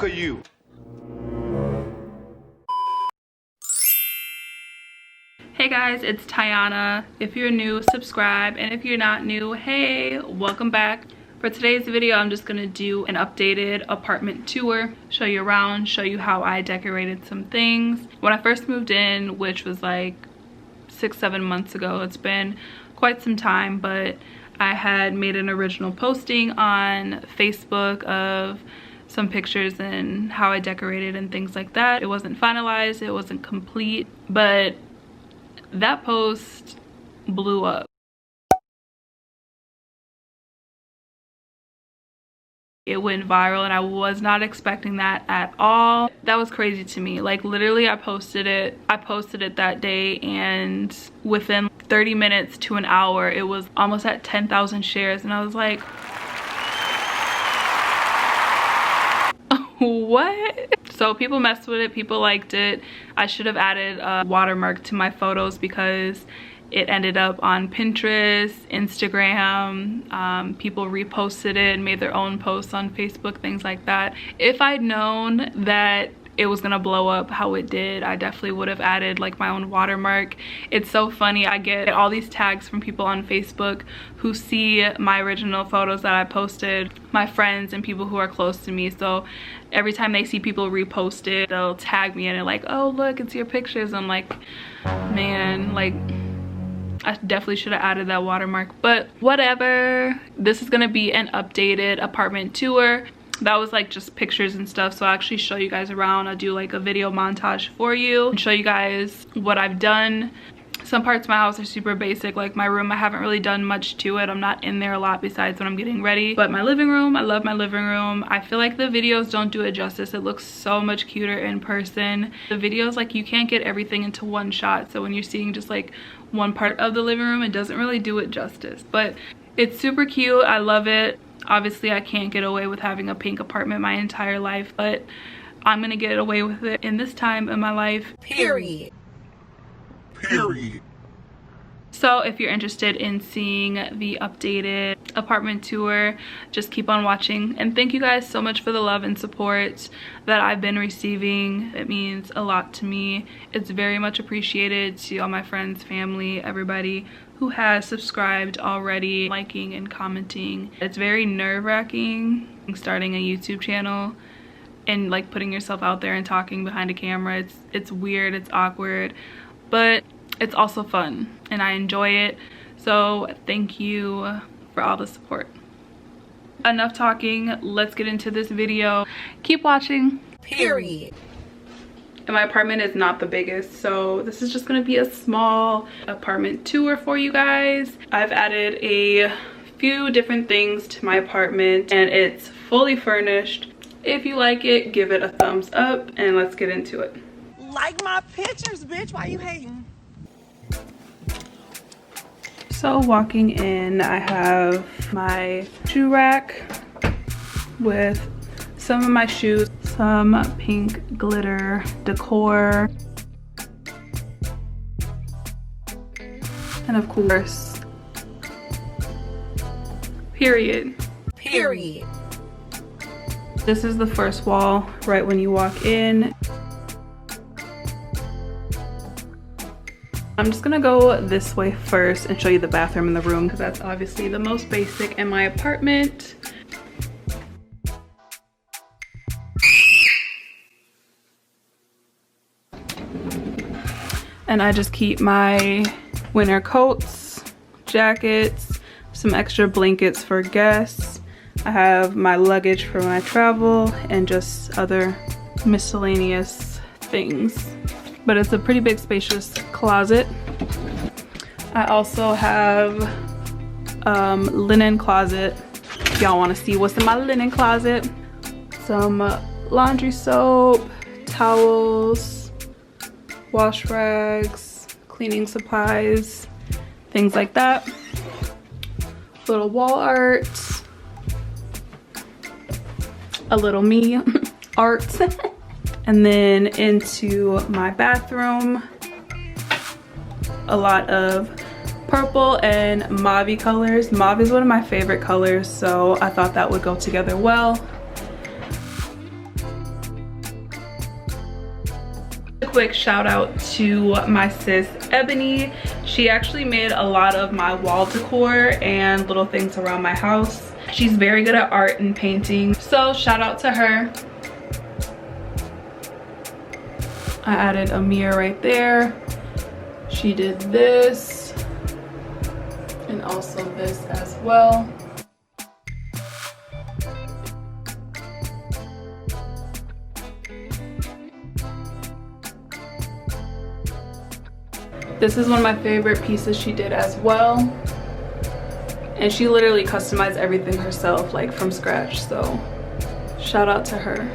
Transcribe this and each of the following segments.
fuck are you? Hey guys, it's Tiana. If you're new, subscribe, and if you're not new, hey, welcome back. For today's video, I'm just gonna do an updated apartment tour, show you around, show you how I decorated some things. When I first moved in, which was like 6-7 months ago, it's been quite some time, but I had made an original posting on Facebook of some pictures and how I decorated and things like that. It wasn't finalized, it wasn't complete, but that post blew up. It went viral and I was not expecting that at all. That was crazy to me. Like literally I posted it that day, and within 30 minutes to an hour it was almost at 10,000 shares, and I was like, what? So people messed with it, people liked it. I should have added a watermark to my photos because it ended up on Pinterest, Instagram. People reposted it and made their own posts on Facebook, things like that. If I'd known that it was gonna blow up how it did, I definitely would have added like my own watermark. It's so funny, I get all these tags from people on Facebook who see my original photos that I posted, my friends and people who are close to me. So every time they see people repost it, they'll tag me in it like, oh look, it's your pictures. I'm like, man, like I definitely should have added that watermark, but whatever. This is gonna be an updated apartment tour. That was like just pictures and stuff, so I'll actually show you guys around. I'll do like a video montage for you and show you guys what I've done. Some parts of my house are super basic, like my room, I haven't really done much to it. I'm not in there a lot besides when I'm getting ready. But my living room, I love my living room. I feel like the videos don't do it justice. It looks so much cuter in person. The videos, like you can't get everything into one shot, so when you're seeing just like one part of the living room, it doesn't really do it justice. But it's super cute, I love it. Obviously I can't get away with having a pink apartment my entire life, but I'm gonna get away with it in this time in my life, period. So if you're interested in seeing the updated apartment tour, just keep on watching. And thank you guys so much for the love and support that I've been receiving. It means a lot to me. It's very much appreciated. To all my friends, family, everybody who has subscribed already, liking and commenting. It's very nerve-wracking starting a YouTube channel and like putting yourself out there and talking behind a camera. It's weird, it's awkward, but it's also fun and I enjoy it. So thank you for all the support. Enough talking, let's get into this video. Keep watching, period. And my apartment is not the biggest, so this is just gonna be a small apartment tour for you guys. I've added a few different things to my apartment and it's fully furnished. If you like it, give it a thumbs up and let's get into it. Like my pictures, bitch, why you hating? So walking in, I have my shoe rack with some of my shoes, some pink glitter decor, and of course, period. This is the first wall right when you walk in. I'm just gonna go this way first and show you the bathroom and the room because that's obviously the most basic in my apartment. And I just keep my winter coats, jackets, some extra blankets for guests. I have my luggage for when I travel and just other miscellaneous things. But it's a pretty big spacious closet. I also have linen closet. If y'all want to see what's in my linen closet. Some laundry soap, towels, wash rags, cleaning supplies, things like that. Little wall art, a little me art. And then into my bathroom, a lot of purple and mauve colors. Mauve is one of my favorite colors, so I thought that would go together well. quick shout out to my sis Ebony. She actually made a lot of my wall decor and little things around my house. She's very good at art and painting, so shout out to her. I added a mirror right there. She did this and also this as well. This is one of my favorite pieces she did as well. And she literally customized everything herself, like from scratch, so shout out to her.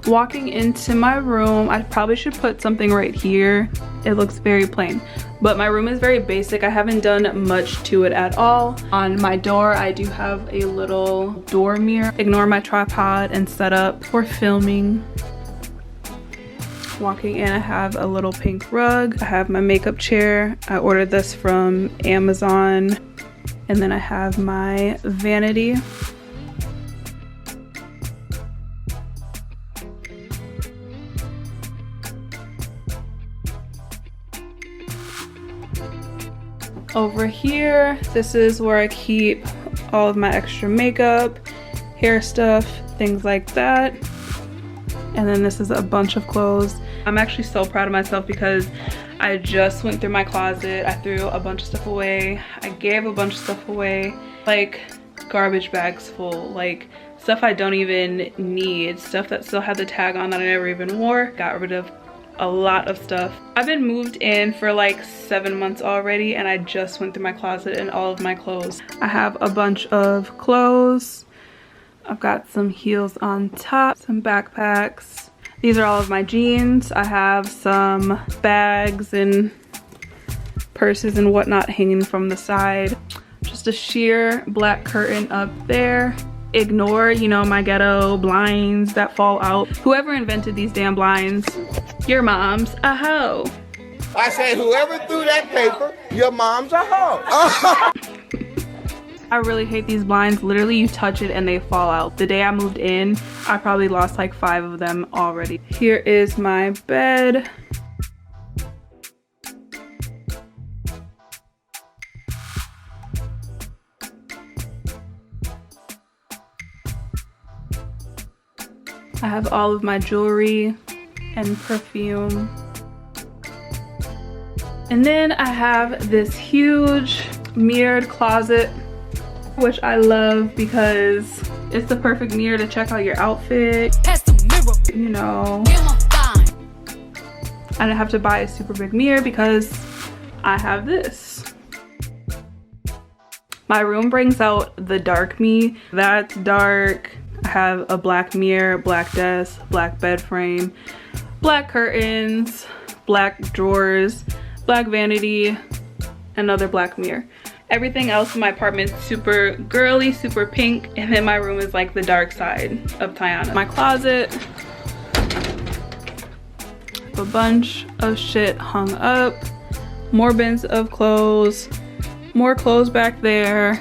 Walking into my room, I probably should put something right here. It looks very plain, but my room is very basic. I haven't done much to it at all. On my door, I do have a little door mirror. Ignore my tripod and setup for filming. Walking in, I have a little pink rug. I have my makeup chair. I ordered this from Amazon. And then I have my vanity. Over here, this is where I keep all of my extra makeup, hair stuff, things like that. And then this is a bunch of clothes. I'm actually so proud of myself because I just went through my closet. I threw a bunch of stuff away. I gave a bunch of stuff away, like garbage bags full, like stuff I don't even need, stuff that still had the tag on that I never even wore. Got rid of a lot of stuff. I've been moved in for like 7 months already, and I just went through my closet and all of my clothes. I have a bunch of clothes. I've got some heels on top, some backpacks. These are all of my jeans. I have some bags and purses and whatnot hanging from the side. Just a sheer black curtain up there. Ignore, you know, my ghetto blinds that fall out. Whoever invented these damn blinds, your mom's a hoe. I said, whoever threw that paper, your mom's a hoe. I really hate these blinds. Literally, you touch it and they fall out. The day I moved in, I probably lost like 5 of them already. Here is my bed. I have all of my jewelry and perfume. And then I have this huge mirrored closet, which I love because it's the perfect mirror to check out your outfit. You know, I didn't have to buy a super big mirror because I have this. My room brings out the dark me. That's dark. I have a black mirror, black desk, black bed frame, black curtains, black drawers, black vanity, another black mirror. Everything else in my apartment is super girly, super pink, and then my room is like the dark side of Tiana. My closet, a bunch of shit hung up, more bins of clothes, more clothes back there,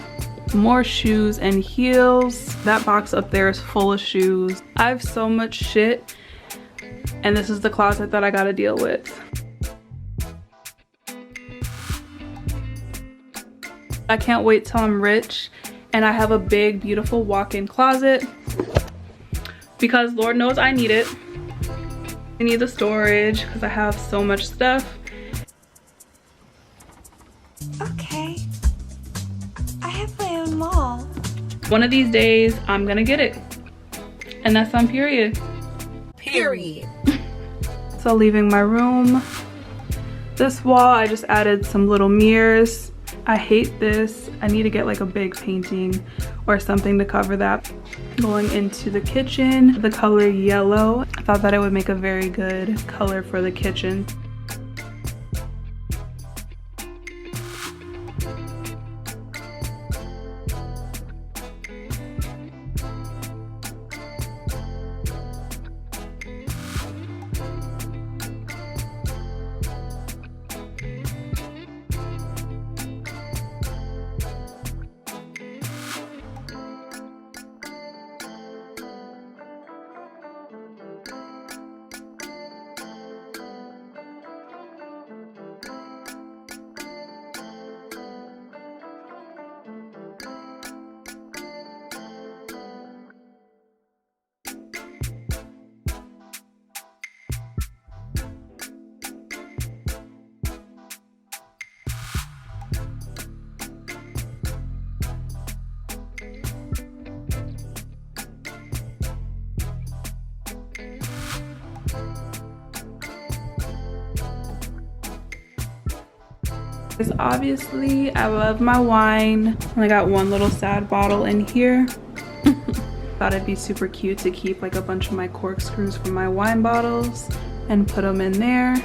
more shoes and heels. That box up there is full of shoes. I have so much shit, and this is the closet that I gotta deal with. I can't wait till I'm rich and I have a big, beautiful walk-in closet, because Lord knows I need it. I need the storage because I have so much stuff. Okay. I have my own mall. One of these days, I'm gonna get it. And that's on period. Period. So leaving my room, this wall, I just added some little mirrors. I hate this. I need to get like a big painting or something to cover that. Going into the kitchen, the color yellow. I thought that it would make a very good color for the kitchen. Because obviously I love my wine. I got one little sad bottle in here. Thought it'd be super cute to keep like a bunch of my corkscrews from my wine bottles and put them in there.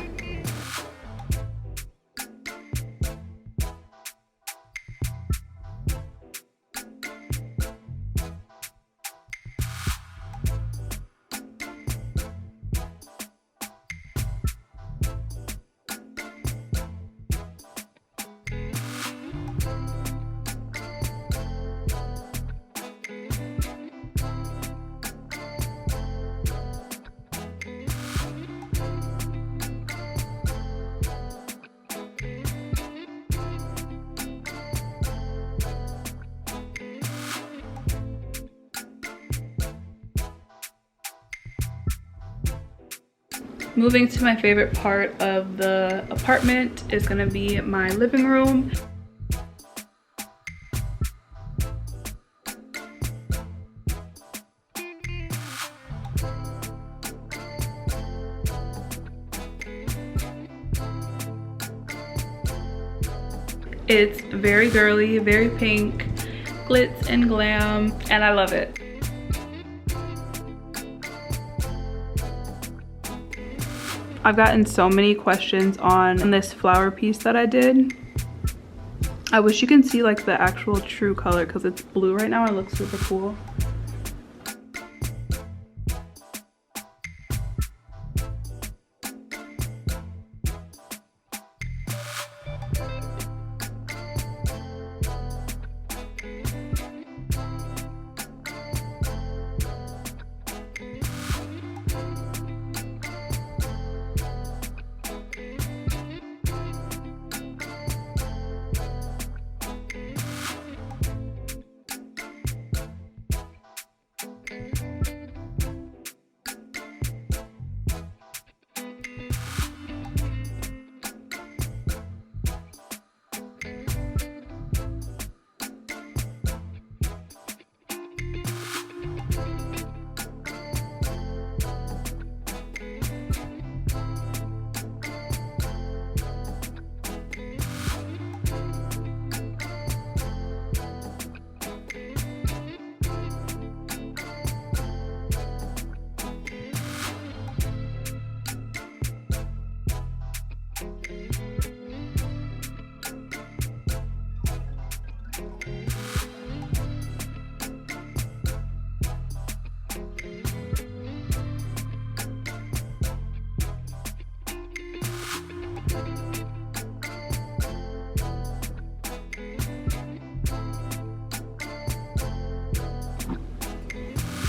Moving to my favorite part of the apartment is gonna be my living room. It's very girly, very pink, glitz and glam, and I love it. I've gotten so many questions on this flower piece that I did. I wish you can see like the actual true color because it's blue right now. It looks super cool.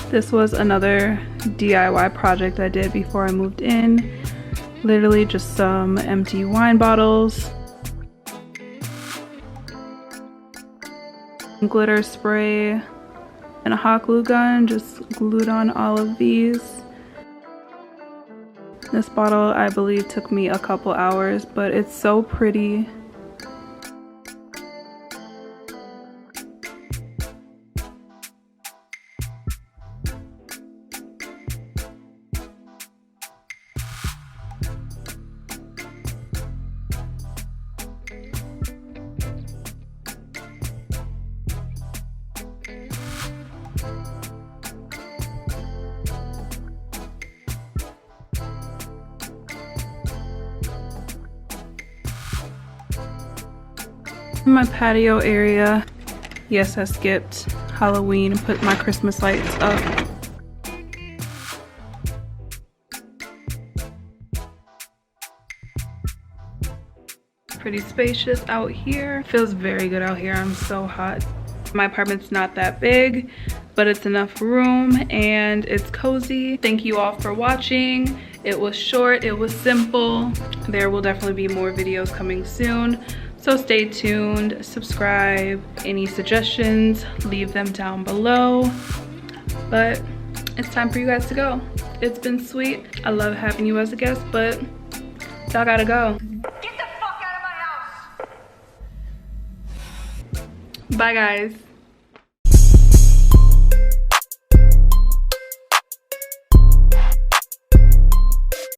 This was another DIY project I did before I moved in. Literally just some empty wine bottles, glitter spray, and a hot glue gun. Just glued on all of these. This bottle I believe took me a couple hours, but it's so pretty. In my patio area, yes, I skipped Halloween and put my Christmas lights up. Pretty spacious out here. Feels very good out here. I'm so hot. My apartment's not that big, but it's enough room and it's cozy. Thank you all for watching. It was short, it was simple. There will definitely be more videos coming soon. So stay tuned, subscribe. Any suggestions, leave them down below. But it's time for you guys to go. It's been sweet. I love having you as a guest, but y'all gotta go. Get the fuck out of my house! Bye guys.